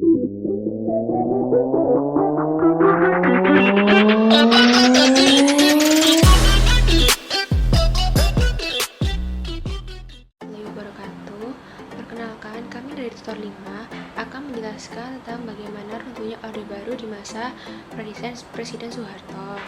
Wabarakatuh. Perkenalkan, kami dari Tutor 5 akan menjelaskan tentang bagaimana runtuhnya Orde Baru di masa Presiden Soeharto.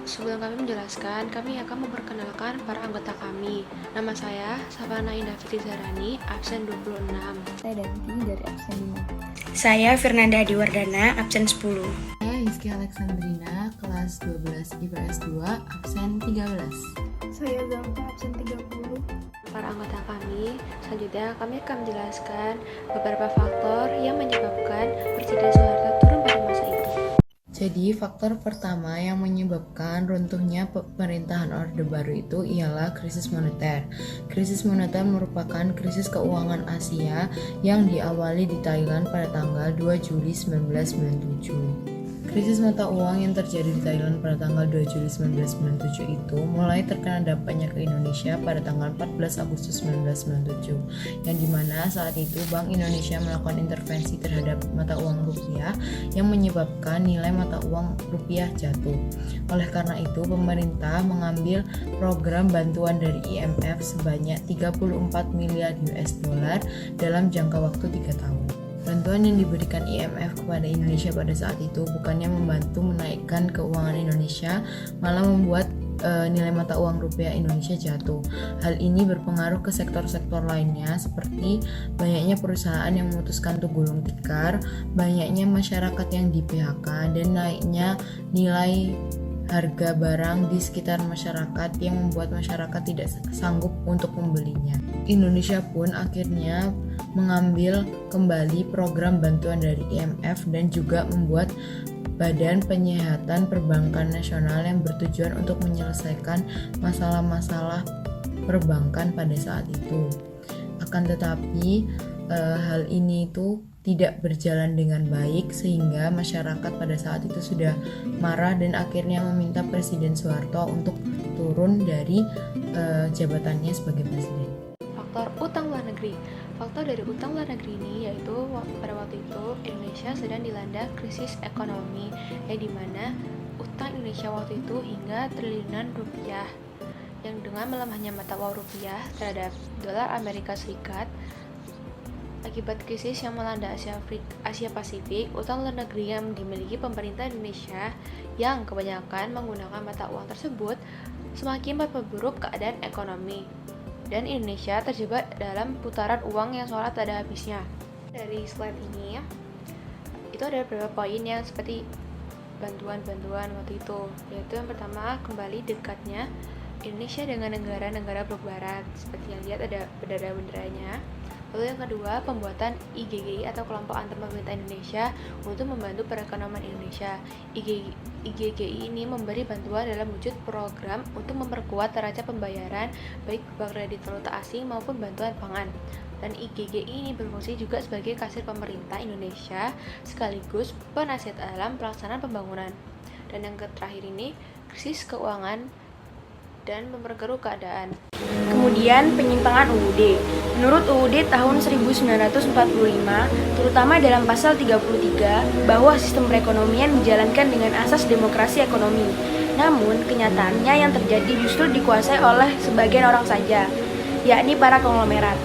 Sebelum kami menjelaskan, kami akan memperkenalkan para anggota kami. Nama saya Savana Indah Fitri Zarani, absen 26. Saya Danti dari absen 5. Saya Fernanda Adiwardana, absen 10. Saya Rizky Alexandrina, kelas 12 IPS 2, absen 13. Saya Zalfa, absen 30. Para anggota kami, selanjutnya kami akan menjelaskan beberapa faktor yang menyebabkan Presiden Soeharto turun pada masa itu. Jadi faktor pertama yang menyebabkan runtuhnya pemerintahan Orde Baru itu ialah krisis moneter. Krisis moneter merupakan krisis keuangan Asia yang diawali di Thailand pada tanggal 2 Juli 1997. Krisis mata uang yang terjadi di Thailand pada tanggal 2 Juli 1997 itu mulai terkena dampaknya ke Indonesia pada tanggal 14 Agustus 1997, yang dimana saat itu Bank Indonesia melakukan intervensi terhadap mata uang rupiah yang menyebabkan nilai mata uang rupiah jatuh. Oleh karena itu, pemerintah mengambil program bantuan dari IMF sebanyak 34 miliar US dollar dalam jangka waktu 3 tahun. Bantuan yang diberikan IMF kepada Indonesia pada saat itu bukannya membantu menaikkan keuangan Indonesia, malah membuat nilai mata uang rupiah Indonesia jatuh. Hal ini berpengaruh ke sektor-sektor lainnya seperti banyaknya perusahaan yang memutuskan untuk gulung tikar, banyaknya masyarakat yang di PHK, dan naiknya nilai harga barang di sekitar masyarakat yang membuat masyarakat tidak sanggup untuk membelinya. Indonesia pun akhirnya mengambil kembali program bantuan dari IMF dan juga membuat Badan Penyihatan Perbankan Nasional yang bertujuan untuk menyelesaikan masalah-masalah perbankan pada saat itu. Akan tetapi hal ini itu tidak berjalan dengan baik sehingga masyarakat pada saat itu sudah marah dan akhirnya meminta Presiden Soeharto untuk turun dari jabatannya sebagai presiden. Faktor utang luar negeri. Faktor dari utang luar negeri ini yaitu pada waktu itu Indonesia sedang dilanda krisis ekonomi, yang dimana utang Indonesia waktu itu hingga triliunan rupiah, yang dengan melemahnya mata uang rupiah terhadap dolar Amerika Serikat akibat krisis yang melanda Asia Pasifik, utang luar negeri yang dimiliki pemerintah Indonesia yang kebanyakan menggunakan mata uang tersebut semakin memperburuk keadaan ekonomi, dan Indonesia terjebak dalam putaran uang yang seolah tak ada habisnya. Dari slide ini, itu ada beberapa poin yang seperti bantuan-bantuan waktu itu, yaitu yang pertama, kembali dekatnya Indonesia dengan negara-negara berbarat, seperti yang lihat ada bendera-benderanya. Lalu yang kedua, pembuatan IGGI atau Kelompok Antar Pemerintah Indonesia untuk membantu perekonomian Indonesia. IGGI ini memberi bantuan dalam wujud program untuk memperkuat neraca pembayaran baik berupa kredit valuta asing maupun bantuan pangan. Dan IGGI ini berfungsi juga sebagai kasir pemerintah Indonesia sekaligus penasihat dalam pelaksanaan pembangunan. Dan yang terakhir ini, krisis keuangan dan memperkeruh keadaan. Kemudian penyimpangan UUD. Menurut UUD tahun 1945, terutama dalam pasal 33, bahwa sistem perekonomian dijalankan dengan asas demokrasi ekonomi. Namun, kenyataannya yang terjadi justru dikuasai oleh sebagian orang saja, yakni para konglomerat.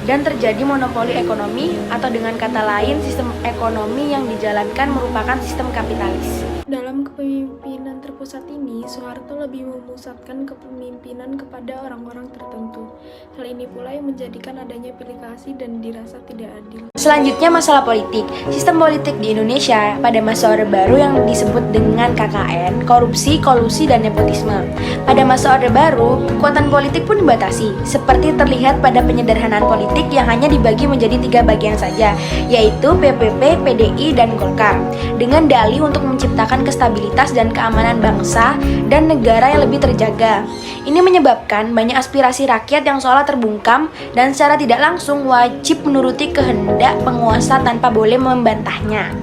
Dan terjadi monopoli ekonomi, atau dengan kata lain, sistem ekonomi yang dijalankan merupakan sistem kapitalis. Dalam kepemimpinan terpusat ini, Soeharto lebih memusatkan kepemimpinan kepada orang-orang tertentu. Hal ini pula yang menjadikan adanya pilih kasih dan dirasa tidak adil. Selanjutnya masalah politik. Sistem politik di Indonesia pada masa Orde Baru yang disebut dengan KKN, korupsi, kolusi, dan nepotisme. Pada masa Orde Baru, kekuatan politik pun dibatasi, seperti terlihat pada penyederhanaan politik yang hanya dibagi menjadi 3 bagian saja, yaitu PPP, PDI, dan Golkar, dengan dalih untuk menciptakan kestabilitas dan keamanan bangsa dan negara yang lebih terjaga. Ini menyebabkan banyak aspirasi rakyat yang seolah terbungkam dan secara tidak langsung wajib menuruti kehendak penguasa tanpa boleh membantahnya.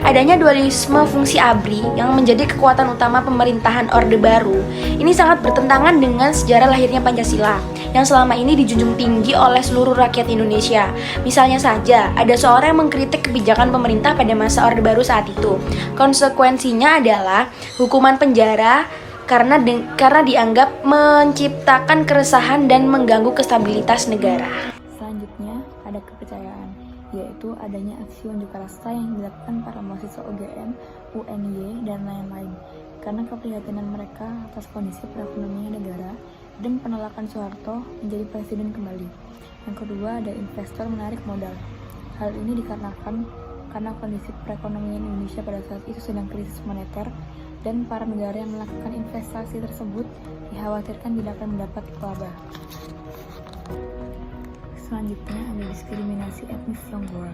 adanya dualisme fungsi ABRI yang menjadi kekuatan utama pemerintahan Orde Baru ini sangat bertentangan dengan sejarah lahirnya Pancasila yang selama ini dijunjung tinggi oleh seluruh rakyat Indonesia. Misalnya saja, ada seorang yang mengkritik kebijakan pemerintah pada masa Orde Baru saat itu. Konsekuensinya adalah hukuman penjara karena dianggap menciptakan keresahan dan mengganggu kestabilitas negara. Selanjutnya, ada kepercayaan, yaitu adanya aksi unjuk rasa yang dilakukan para mahasiswa UGM, UNY, dan lain-lain karena keprihatinan mereka atas kondisi perekonomian negara dan penolakan Soeharto menjadi presiden kembali. Yang kedua, ada investor menarik modal. Hal ini dikarenakan karena kondisi perekonomian Indonesia pada saat itu sedang krisis moneter dan para negara yang melakukan investasi tersebut dikhawatirkan tidak akan mendapat laba. Selanjutnya ada diskriminasi etnis Tionghoa.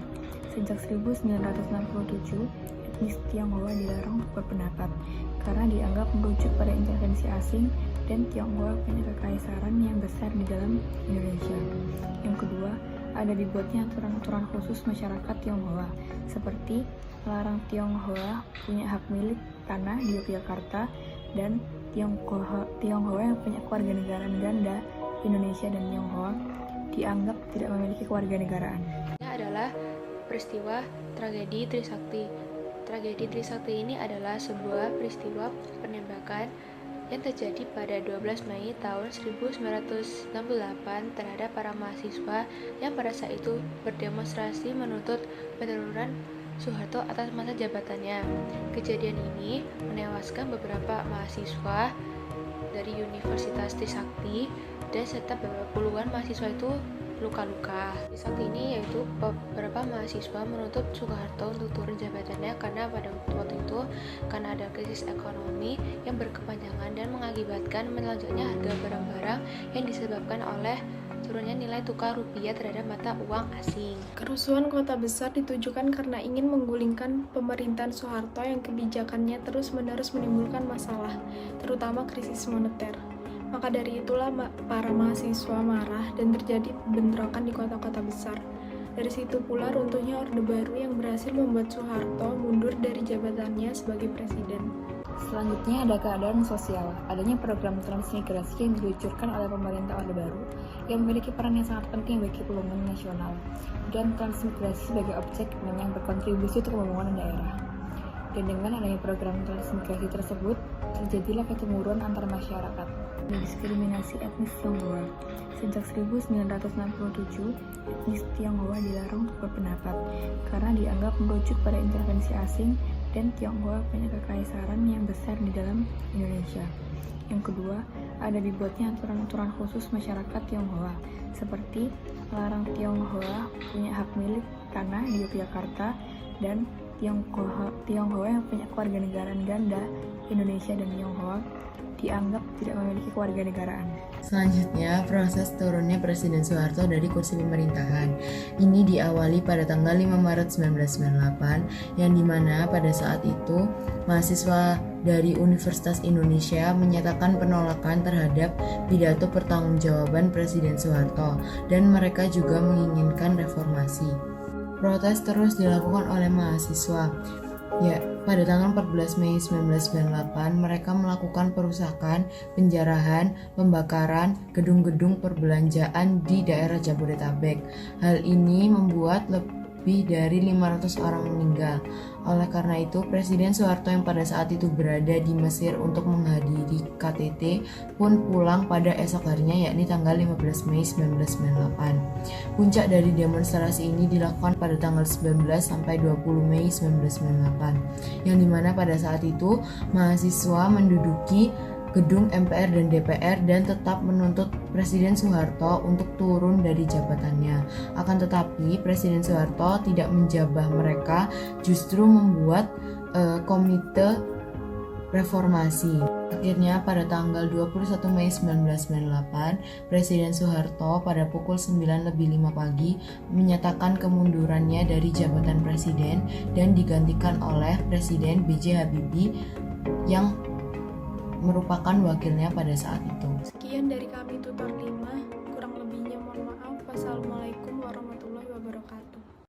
Sejak 1967, etnis Tionghoa dilarang berpendapat karena dianggap merujuk pada intervensi asing dan Tionghoa punya kekaisaran yang besar di dalam Indonesia. Yang kedua, ada dibuatnya aturan-aturan khusus masyarakat Tionghoa, seperti melarang Tionghoa punya hak milik tanah di Yogyakarta dan Tionghoa yang punya kewarganegaraan ganda Indonesia dan Tionghoa dianggap tidak memiliki kewarganegaraan. Ini adalah peristiwa tragedi Trisakti. Tragedi Trisakti ini adalah sebuah peristiwa penembakan yang terjadi pada 12 Mei tahun 1968 terhadap para mahasiswa yang pada saat itu berdemonstrasi menuntut penurunan Soeharto atas masa jabatannya. Kejadian ini menewaskan beberapa mahasiswa dari Universitas Trisakti dan serta beberapa puluhan mahasiswa itu luka-luka. Saat ini yaitu beberapa mahasiswa menuntut Soeharto untuk turun jabatannya karena pada waktu itu karena ada krisis ekonomi yang berkepanjangan dan mengakibatkan melonjaknya harga barang-barang yang disebabkan oleh turunnya nilai tukar rupiah terhadap mata uang asing. Kerusuhan kota besar ditujukan karena ingin menggulingkan pemerintahan Soeharto yang kebijakannya terus-menerus menimbulkan masalah, terutama krisis moneter. Maka dari itulah para mahasiswa marah dan terjadi bentrokan di kota-kota besar. Dari situ pula runtuhnya Orde Baru yang berhasil membuat Soeharto mundur dari jabatannya sebagai presiden. Selanjutnya ada keadaan sosial. Adanya program transmigrasi yang diluncurkan oleh pemerintah Orde Baru yang memiliki peran yang sangat penting bagi pembangunan nasional dan transmigrasi sebagai objek yang berkontribusi untuk pembangunan daerah. Dan dengan adanya program transmigrasi tersebut, terjadilah kecemburuan antar masyarakat. Diskriminasi etnis Tionghoa. Sejak 1967, etnis Tionghoa dilarang untuk berpendapat karena dianggap merujuk pada intervensi asing dan Tionghoa punya kekaisaran yang besar di dalam Indonesia. Yang kedua, ada dibuatnya aturan-aturan khusus masyarakat Tionghoa, seperti melarang Tionghoa punya hak milik tanah di Yogyakarta dan Tionghoa yang punya kewarganegaraan ganda Indonesia dan Tionghoa dianggap tidak memiliki kewarganegaraan. Selanjutnya, proses turunnya Presiden Soeharto dari kursi pemerintahan. Ini diawali pada tanggal 5 Maret 1998, yang dimana pada saat itu mahasiswa dari Universitas Indonesia menyatakan penolakan terhadap pidato pertanggungjawaban Presiden Soeharto, dan mereka juga menginginkan reformasi. Protes terus dilakukan oleh mahasiswa. Pada tanggal 14 Mei 1998, mereka melakukan perusakan, penjarahan, pembakaran gedung-gedung perbelanjaan di daerah Jabodetabek. Hal ini membuat lebih dari 500 orang meninggal. Oleh karena itu, Presiden Soeharto yang pada saat itu berada di Mesir untuk menghadiri KTT pun pulang pada esok harinya, yakni tanggal 15 Mei 1998. Puncak dari demonstrasi ini dilakukan pada tanggal 19 sampai 20 Mei 1998, yang dimana pada saat itu mahasiswa menduduki gedung MPR dan DPR dan tetap menuntut Presiden Soeharto untuk turun dari jabatannya. Akan tetapi Presiden Soeharto tidak menjabah mereka, justru membuat komite reformasi. Akhirnya pada tanggal 21 Mei 1998, Presiden Soeharto pada pukul 9:05 pagi menyatakan kemundurannya dari jabatan presiden dan digantikan oleh Presiden B.J. Habibie yang merupakan wakilnya pada saat itu. Sekian dari kami tutor 5, kurang lebihnya mohon maaf. Wassalamualaikum warahmatullahi wabarakatuh.